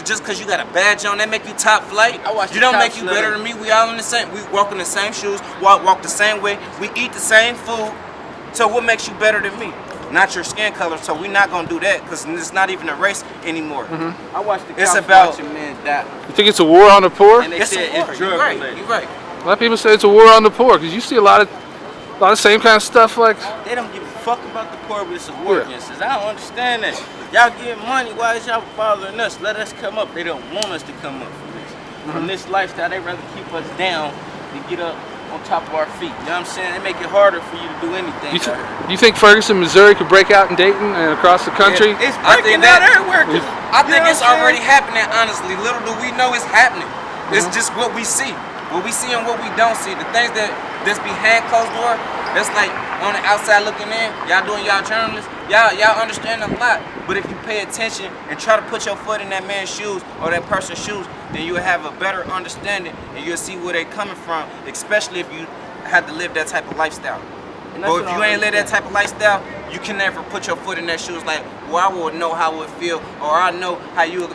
just because you got a badge on, that make you top flight. You don't make you better than me. We all in the same. We walk in the same shoes, walk the same way. We eat the same food. So what makes you better than me? Not your skin color. So we're not gonna do that because it's not even a race anymore. I watched the cops it's about watching men die. You think it's a war on the poor? And they said it's drug related. You're right. A lot of people say it's a war on the poor because you see a lot of same kind of stuff like. They don't give a fuck about the poor, but it's a war against us. I don't understand that. Y'all give money, why is y'all bothering us? Let us come up. They don't want us to come up from this. From this lifestyle, they rather keep us down than get up on top of our feet. You know what I'm saying? They make it harder for you to do anything. Do you think Ferguson, Missouri could break out in Dayton and across the country? Yeah, it's breaking out everywhere. I think it's already happening, honestly. Little do we know it's happening. It's just what we see. What we see and what we don't see. The things that's behind closed door, that's like on the outside looking in. Y'all doing y'all journalists. Y'all understand a lot. But if you pay attention and try to put your foot in that man's shoes or that person's shoes, then you'll have a better understanding and you'll see where they're coming from, especially if you had to live that type of lifestyle. But if you ain't live that type of lifestyle, you can never put your foot in that shoes like, well, I would know how it would feel, or I know how you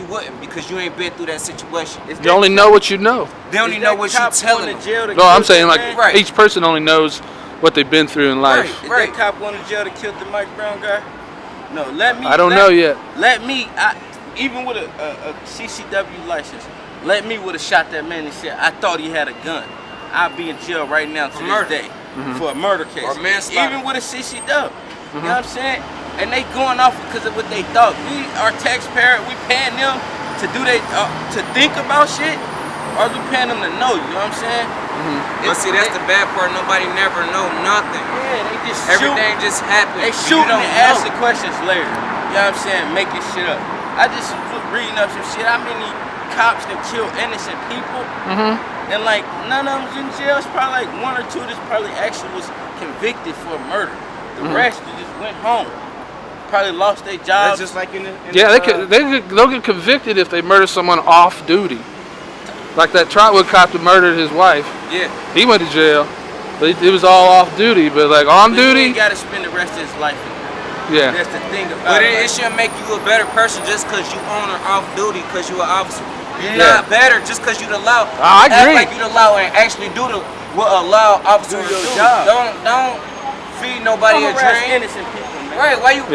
wouldn't, because you ain't been through that situation. You only know what you know. They only know what you're telling them. No, I'm saying like each person only knows what they've been through in life. Is that cop going to jail that killed the Mike Brown guy? No, I don't know yet. Even with a CCW license, let me would have shot that man and said, I thought he had a gun. I'd be in jail right now to this day for a murder case. Or manslaughter. Even with a CCW. You know what I'm saying? And they going off because of what they thought. We, our taxpayer, we paying them to do to think about shit, or we paying them to know, you know what I'm saying? But see, that's the bad part. Nobody never know nothing. Yeah, they just everything just happens. They shooting and asking questions later. You know what I'm saying? Making shit up. I just was reading up some shit. How many cops that kill innocent people? And like none of them's in jail. It's probably like one or two that probably actually was convicted for murder. The rest just went home. Probably lost their jobs. That's just like they'll get convicted if they murder someone off duty. Like that Trotwood cop that murdered his wife. Yeah. He went to jail, but it was all off duty. But like on duty, he got to spend the rest of his life in there. Yeah. That's the thing about it. But it shouldn't make you a better person just because you on or off duty because you're an officer. You're not better just because you'd allow. I agree. Like you'd allow and actually do what allow officers to do. Job. Don't feed nobody a dream. Innocent people, man. Right? Why you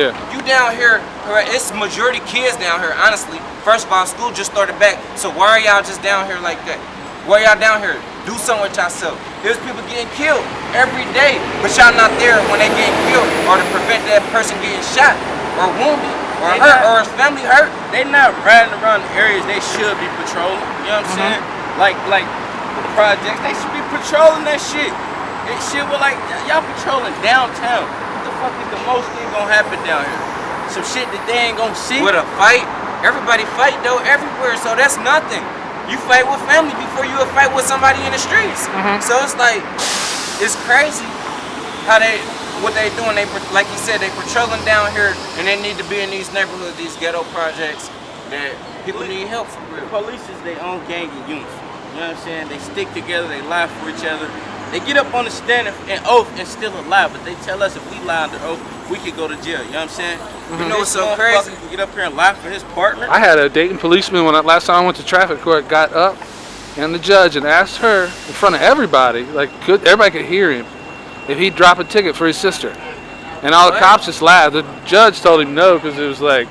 down here? It's majority kids down here. Honestly, first of all, school just started back. So why are y'all just down here like that? Why y'all down here? Do something with yourself. There's people getting killed every day, but y'all not there when they get killed or to prevent that person getting shot or wounded or hurt or his family hurt. They not riding around the areas they should be patrolling. You know what I'm saying? Like the projects, they should be patrolling that shit. It shit was like y'all patrolling downtown. What the fuck is the most thing gonna happen down here? Some shit that they ain't gonna see. With a fight, everybody fight though everywhere, so that's nothing. You fight with family before you fight with somebody in the streets. So it's like, it's crazy how what they doing. They, like you said, they patrolling down here and they need to be in these neighborhoods, these ghetto projects that people need help for real. The police is their own gang in uniform. You know what I'm saying? They stick together, they lie for each other. They get up on the stand and oath and still lie, but they tell us if we lie under oath, we could go to jail. You know what I'm saying? You know what's so crazy? Get up here and lie for his partner. I had a Dayton policeman last time I went to traffic court, got up and the judge and asked her in front of everybody, like everybody could hear him, if he'd drop a ticket for his sister. And all the cops just laughed. The judge told him no because it was like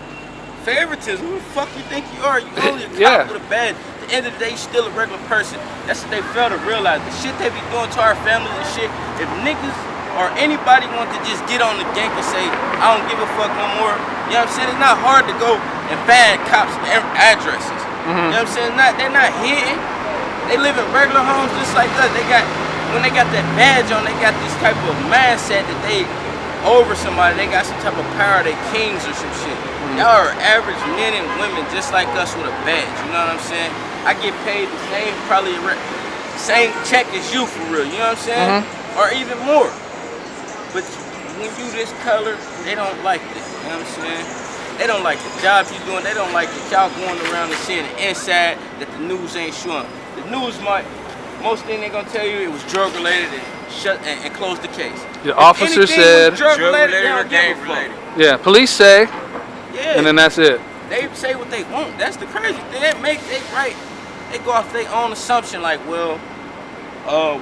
favoritism. Who the fuck you think you are? You only a cop with a badge. At the end of the day, you're still a regular person. That's what they fail to realize. The shit they be doing to our families and shit. If niggas or anybody want to just get on the gang and say, I don't give a fuck no more, you know what I'm saying? It's not hard to go and find cops' addresses. You know what I'm saying? They're not hidden. They live in regular homes just like us. When they got that badge on, they got this type of mindset that they over somebody. They got some type of power. They kings or some shit. Y'all are average men and women just like us with a badge. You know what I'm saying? I get paid the same, probably same check as you for real. You know what I'm saying? Or even more. But when you this color, they don't like it. You know what I'm saying? They don't like the job you doing. They don't like that y'all going around and seeing the inside that the news ain't showing. The news most thing they gonna tell you it was drug related and close the case. The officer said drug related or gang related. Yeah, police say, and then that's it. they say what they want. That's the crazy thing. They go off their own assumption, like, well,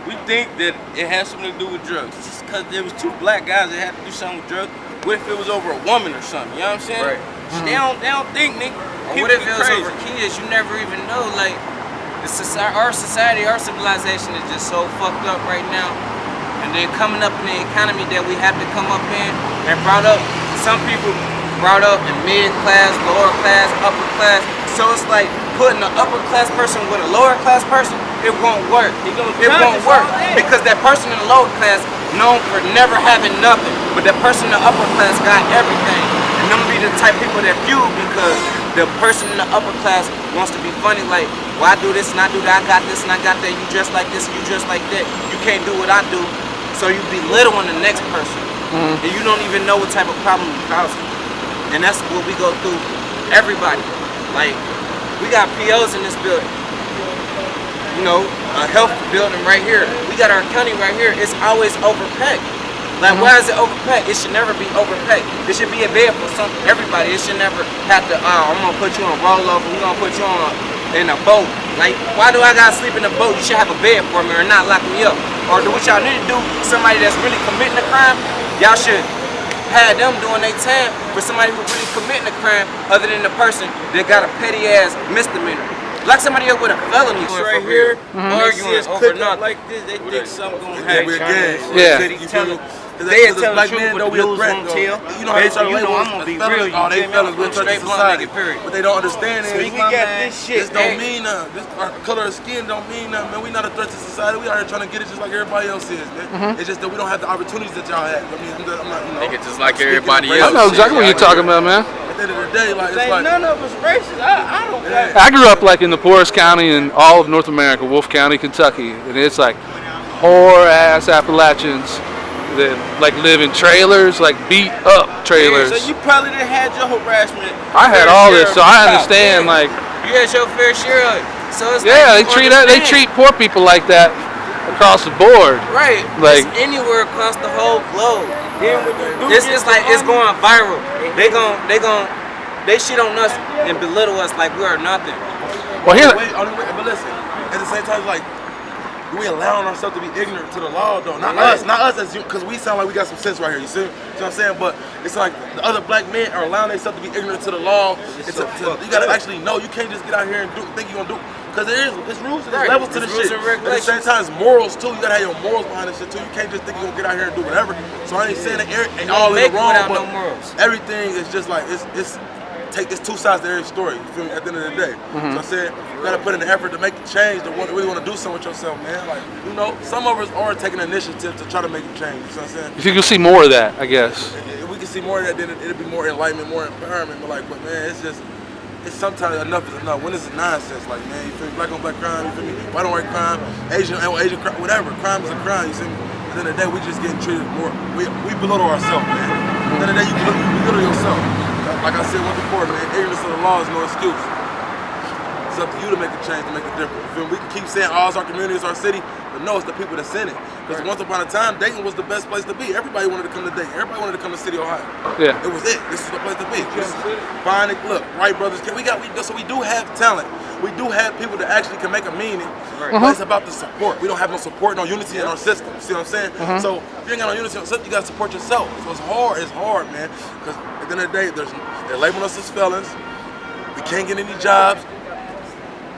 we think that it has something to do with drugs. Just because there was 2 black guys that had to do something with drugs. What if it was over a woman or something? You know what I'm saying? Right. They don't think, nigga. What if it was over kids? You never even know. Like, our society, our civilization is just so fucked up right now. And then coming up in the economy that we have to come up in and brought up, some people brought up in mid-class, lower class, upper class. So it's like putting an upper class person with a lower class person, it won't work. It won't work because that person in the lower class known for never having nothing, but that person in the upper class got everything. And them be the type of people that feud because the person in the upper class wants to be funny, like, well, I do this and I do that, I got this and I got that, you dress like this, you dress like that, you can't do what I do. So you belittling the next person, and you don't even know what type of problem you're causing. And that's what we go through, everybody. Like, we got POs in this building. You know, a health building right here. We got our county right here. It's always overpacked. Like, why is it overpacked? It should never be overpacked. It should be a bed for everybody. It should never have to, I'm gonna put you on a rollover, we're gonna put you on in a boat. Like, why do I gotta sleep in a boat? You should have a bed for me or not lock me up. Or do what y'all need to do, somebody that's really committing a crime, y'all should have them doing their time for somebody who really committing a crime other than the person that got a petty ass misdemeanor. Like somebody else with a felony right here, arguing over nothing. Like this, they think something gonna happen. They tell black men though we a threat though. You know how they try to label us as felons. Oh, they felons, we're touching society. What they don't understand is we got this shit. This don't mean nothing. This our color of skin don't mean nothing, man. We not a threat to society. We out here trying to get it just like everybody else is, man. It's just that we don't have the opportunities that y'all have. I mean, I'm not, you know. Nigga, just like everybody else. I know exactly what you're talking about, man. At the end of the day, like, it's like none of us racist. I don't. I grew up like in the poorest county in all of North America, Wolfe County, Kentucky, and it's like poor ass Appalachians that like live in trailers, like beat up trailers. So you probably done had your harassment. I had all this, so I understand. Like, you had your fair share of it. So it's yeah, like they treat poor people like that across the board. Right. Like it's anywhere across the whole globe. Then when you do It's like it's going viral. They shit on us and belittle us like we are nothing. Well, here. But listen, at the same time, like, we allowing ourselves to be ignorant to the law, though. Not us, as you, because we sound like we got some sense right here. You see what I'm saying? But it's like the other black men are allowing themselves to be ignorant to the law. You gotta actually know. You can't just get out here and think you're gonna do. Because there's rules and there's levels to this shit. At the same time, it's morals too. You gotta have your morals behind this shit too. You can't just think you're gonna get out here and do whatever. So I ain't saying that ain't all in the wrong, but everything is just like it's two sides to every story. You feel me? At the end of the day, so I said you gotta put in the effort to make the change. To really want to do something with yourself, man. Like, you know, some of us are taking initiative to try to make a change. You know what I'm saying? If you can see more of that, I guess. If we can see more of that, then it'll be more enlightenment, more empowerment. But man, it's sometimes enough is enough. When is it nonsense? Like, man, you feel me? Black on black crime, you feel me? White on white crime, Asian crime, whatever. Crime is a crime. You see me? At the end of the day, we just getting treated more. We belittle ourselves, man. At the end of the day, you belittle yourself. Like I said once before, man, ignorance of the law is no excuse. It's up to you to make a change, to make a difference. You feel me? We can keep saying, oh, it's our community, it's our city, but no, it's the people that's in it. Because once upon a time, Dayton was the best place to be. Everybody wanted to come to Dayton. Everybody wanted to come to City, Ohio. Yeah. It was it. This is the place to be. Find it. Look, Wright brothers. So we do have talent. We do have people that actually can make a meaning. But it's about the support. We don't have no support, no unity in our system. See what I'm saying? So if you ain't got no unity in your system, you got to support yourself. So it's hard. It's hard, man. Because at the end of the day, they're labeling us as felons. We can't get any jobs.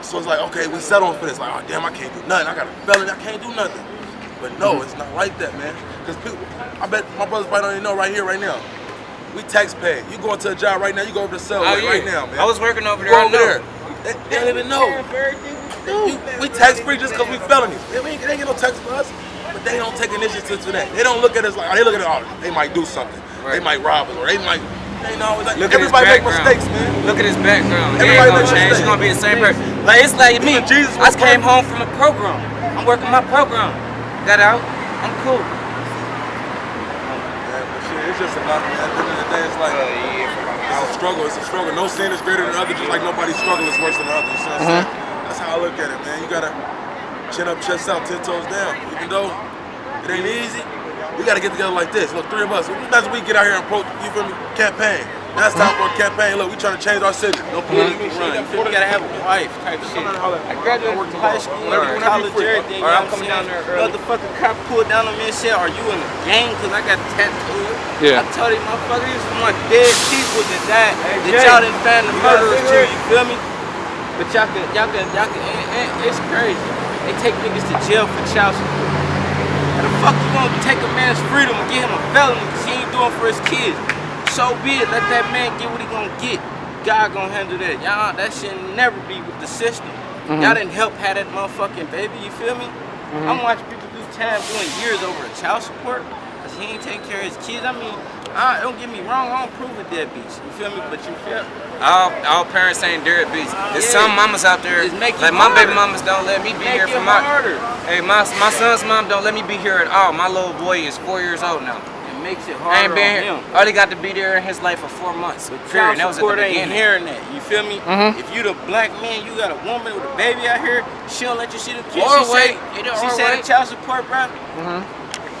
So it's like, okay, we settle for this. Like, oh, damn, I can't do nothing. I got a felony. I can't do nothing. But no, it's not like that, man. Because people, I bet my brothers probably don't even know right here, right now. We tax paid. You go into a job right now, you go over to sell right now, man. I was working over there. Go over there. They don't even know. We tax free just because we felonies. They ain't get no tax for us, but they don't take initiative to that. They don't look at us like, they look at it, oh, they might do something. They might rob us, or they might. You know, like, everybody make mistakes, man. Look at his background. Everybody ain't gonna change. He's gonna be the same person. Like, it's like me. I just came home from a program. I'm working my program. Got out. I'm cool. Yeah, but shit, it's just about, man. At the end of the day, it's like it's a struggle. It's a struggle. No sin is greater than other. Just like nobody's struggle is worse than others. You know what I'm saying? That's how I look at it, man. You gotta chin up, chest out, 10 toes down. Even though it ain't easy. We gotta get together like this. Look, 3 of us. Imagine we get out here and approach, you feel me, campaign. Now it's time for a campaign. Look, we trying to change our city. No political run. You feel me? You gotta have a wife type shit. I graduated from high school, college, everything. Alright, I'm coming down there early. Motherfucking cop pulled down on me and said, "Are you in a gang?" Cause I got tattooed. Yeah. I told him, motherfucker, these from my dead people that died. That y'all didn't find the murderers too. You feel me? But y'all can. It's crazy. They take niggas to jail for child support. How the fuck you gonna take a man's freedom and give him a felony because he ain't doing for his kids? So be it. Let that man get what he gonna get. God gonna handle that. Y'all, that shit never be with the system. Y'all didn't help have that motherfucking baby. You feel me? I'm watching people do time doing years over a child support because he ain't taking care of his kids. I mean, don't get me wrong. I don't prove a deadbeats. You feel me? But you feel. All parents ain't deadbeats. There's some mamas out there like my baby mamas don't let me be here for my. Hey, my son's mom don't let me be here at all. My little boy is 4 years old now. Makes it harder. I ain't been here. All he got to be there in his life for 4 months. Child that was at support the ain't beginning. hearing that. You feel me? If you the black man, you got a woman with a baby out here, she don't let you see the kids. She said child support, bro.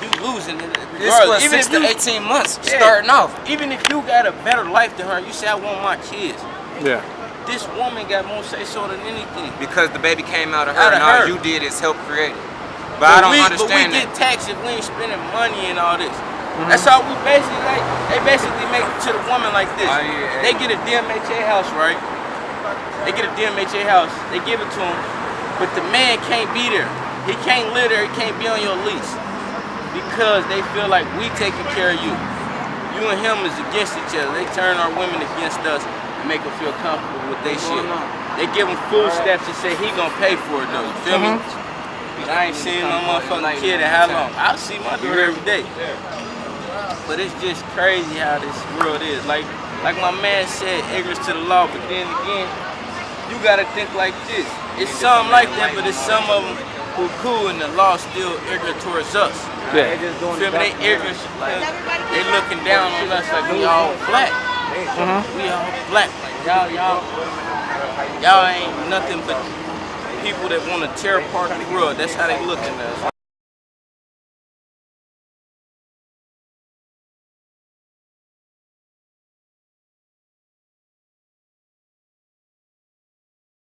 You losing it. This was 6 to 18 months starting off. Even if you got a better life than her, you say I want my kids. Yeah. This woman got more say so than anything. Because the baby came out of her, and all you did is help create it. But I don't understand But we get taxed if we ain't spending money and all this. That's all we basically like. They basically make it to the woman like this. They get a DMHA house, right? They get a DMHA house. They give it to him, but the man can't be there. He can't live there. He can't be on your lease because they feel like we taking care of you. You and him is against each other. They turn our women against us and make them feel comfortable with their shit. They give him food stamps and say he gonna pay for it though. You feel me? I ain't seen no motherfucking kid in how long. I see my daughter every day. But it's just crazy how this world is. Like my man said, ignorance to the law. But then again, you gotta think like this. It's some like that, but it's some of them who cool and the law still ignorant towards us. Yeah. Feel me? They ignorant. They looking down on us like we all black. We all black. Like y'all ain't nothing but people that want to tear apart the world. That's how they look at us.